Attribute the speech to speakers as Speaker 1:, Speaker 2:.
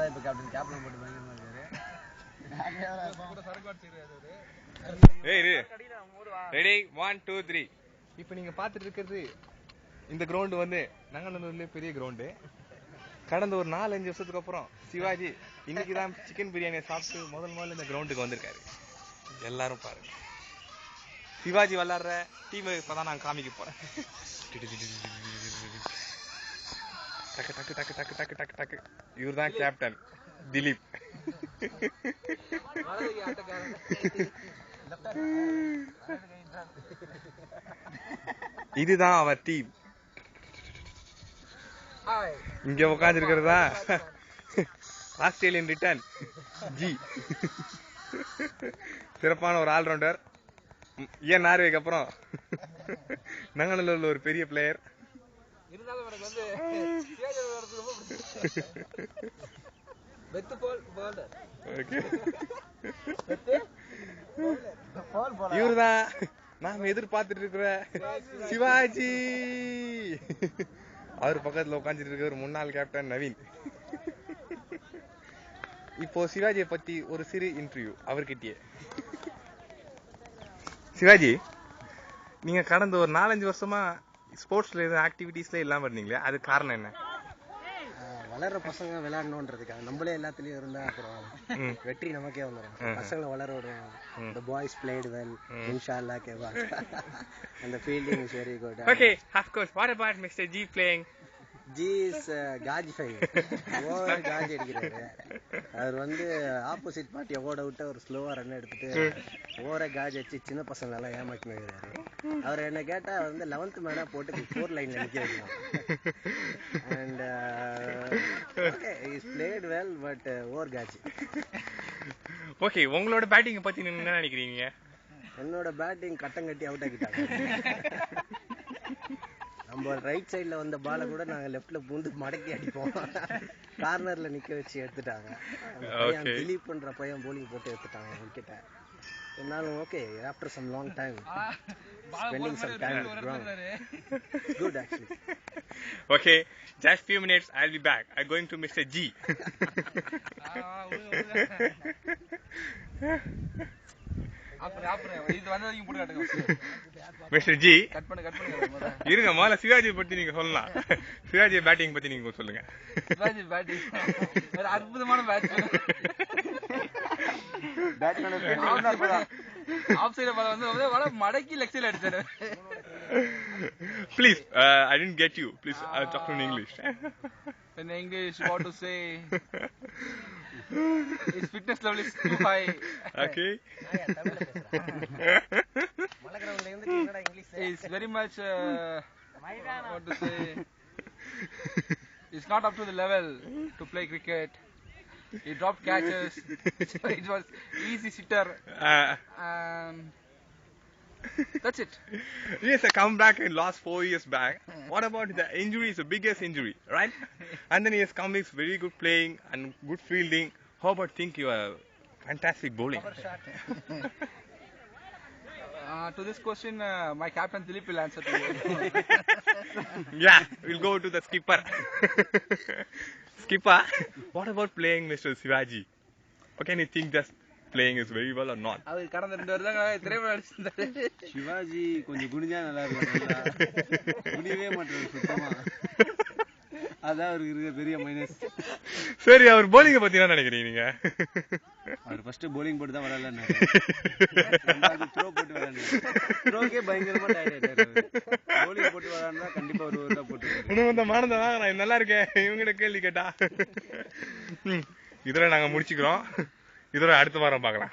Speaker 1: தான் இப்ப கேப்டன் போட்டு பயங்கரமா இருக்காரு.
Speaker 2: ரெடி 1 2 3. இப்போ நீங்க பாத்துட்டு இருக்கிறது இந்த கிரவுண்ட் வந்து நங்கநல்லூர்லயே பெரிய கிரவுண்டு. கடந்த ஒரு 4-5 வருஷத்துக்கு அப்புறம் சிவாஜி இன்னைக்குதான் சிக்கன் பிரியாணியை சாப்பிட்டு முதல்ல இந்த கிரவுண்டுக்கு வந்திருக்காரு. எல்லாரும் பாருங்க, சிவாஜி விளையாடுற டீம் இப்பதான் நான் காமிக்க போறேன். டக்கு டக்கு டக்கு டக்கு டக்கு டக்கு டக்கு. இவர் தான் கேப்டன் திலீப். இதுதான் அவர் டீம். இங்க உட்கார்ந்து இருக்கிறதா ஆஸ்திரேலியன் ரிட்டர்ன் ஜி, சிறப்பான ஒரு ஆல்ரவுண்டர். ஏன் நார்வேக்கு அப்புறம் நங்கநல்லூர்ல ஒரு பெரிய பிளேயர். இவருதான் நாம எதிர்பார்த்துட்டு இருக்கிற சிவாஜி. அவர் பக்கத்துல உட்காந்துட்டு இருக்கிற முன்னாள் கேப்டன் நவீன். இப்போ சிவாஜியை பத்தி ஒரு சிறு இன்டர்வியூ அவர்கிட்டயே. சிவாஜி, நீங்க கடந்த ஒரு 4-5 வருஷமா ஸ்போர்ட்ஸ்ல எதுவும் ஆக்டிவிட்டிஸ்ல இல்லாம இருந்தீங்களே, அது காரணம் என்ன?
Speaker 1: வளர்ற பசங்க விளையாடணும்ன்றதுக்காக நம்மளே எல்லாத்துலயும் இருந்தா அப்புறம் வெற்றி நமக்கே வந்துடும். பசங்களை வளர விடுவோம். The boys played well. Inshallah keva. And the fielding is very good.
Speaker 2: Okay, of course. What about Mr. G playing?
Speaker 1: G is Gajify. Over gauge அடிக்கிறாரு. அவர் வந்து ஆப்போசிட் பார்ட்டி ஓட விட்டு ஒரு ஸ்லோவா ரன் எடுத்துட்டு ஓவர காஜ் வச்சு சின்ன பசங்க எல்லாம் ஏமாற்றி வைக்கிறாரு. அவர் என்ன கேட்டா வந்து 11th மேனா போட்டு 4 லைன்ல நிக்க வைக்கலாம். And okay, is played well but over gauge.
Speaker 2: Okay, உங்களோட பேட்டிங் பத்தி நீங்க என்ன நினைக்கிறீங்க?
Speaker 1: என்னோட பேட்டிங் கட்டம் கட்டி அவுட் ஆக்கிட்டாங்க. நம்ம ரைட் சைட்ல வந்த பால கூட நாங்க லெஃப்ட்ல பூந்து மடக்கி அடிப்போம். கார்னர்ல நிக்க வச்சு எடுத்துட்டாங்க. திலீப் பண்ற பையன் போலிங் போட்டு எடுத்துட்டாங்க விக்கெட்ட. என்னாலும் okay, after some long time spending some time with ground. Good actually.
Speaker 2: Okay, just few minutes, I'll be back. I'm going to Mr. G. Mister G, இருங்க, முதல்ல சிவாஜி பத்தி நீங்க சொல்லலாம். சிவாஜி பேட்டிங் பத்தி நீங்க சொல்லுங்க.
Speaker 3: சிவாஜி பேட்டிங் அற்புதமான ஆஃப் சைடு பால் வந்து மடக்கி லெக் சைடுல அடிச்சாரு.
Speaker 2: Please, I didn't get you. Please talk in English.
Speaker 3: In English, what to say? His fitness level is too high.
Speaker 2: Okay.
Speaker 3: He's very much what to say? He's not up to the level to play cricket. He dropped catches. It was easy sitter. That's it.
Speaker 2: Yes, I come back and lost 4 years back. What about the injury? Is the biggest injury, right? And then he has come with very good playing and good fielding. How about think you are fantastic bowling?
Speaker 3: To this question, my captain Dilip will answer to you.
Speaker 2: Yeah, we'll go to the skipper. Skipper, what about playing Mr. Shivaji? What can you think just playing is very well or not?
Speaker 3: அவர் கடந்த 2 வருஷம் திரைப்படம் நடிச்சிருந்தாரு.
Speaker 1: சிவாஜி கொஞ்சம் குனிஞ்சா நல்லா இருக்கும். குனிவே மாட்டாரு சுத்தமா. அதான் அவருக்கு இருக்க பெரிய மைனஸ்.
Speaker 2: சரி, அவர் bowling பத்தி என்ன நினைக்கிறீங்க நீங்க?
Speaker 1: அவர் ஃபர்ஸ்ட் bowling போட்டு தான் விளையாடலாம். ரெண்டாவது த்ரோ போட்டு விளையாடுறாரு. த்ரோக்கே பயங்கரமா டயர்ட் ஆயிட்டாரு. bowling போட்டு விளையாடுனா கண்டிப்பா ஒரு ஓவர் தான் போட்டுருவாரு.
Speaker 2: இன்னும் இந்த மானதா நான் நல்லா இருக்கேன் இவங்கிட்ட கேள்வி கேட்டா. இதோட நாங்க முடிச்சுக்கிறோம். இதோட அடுத்த வாரம் பார்க்கலாம்.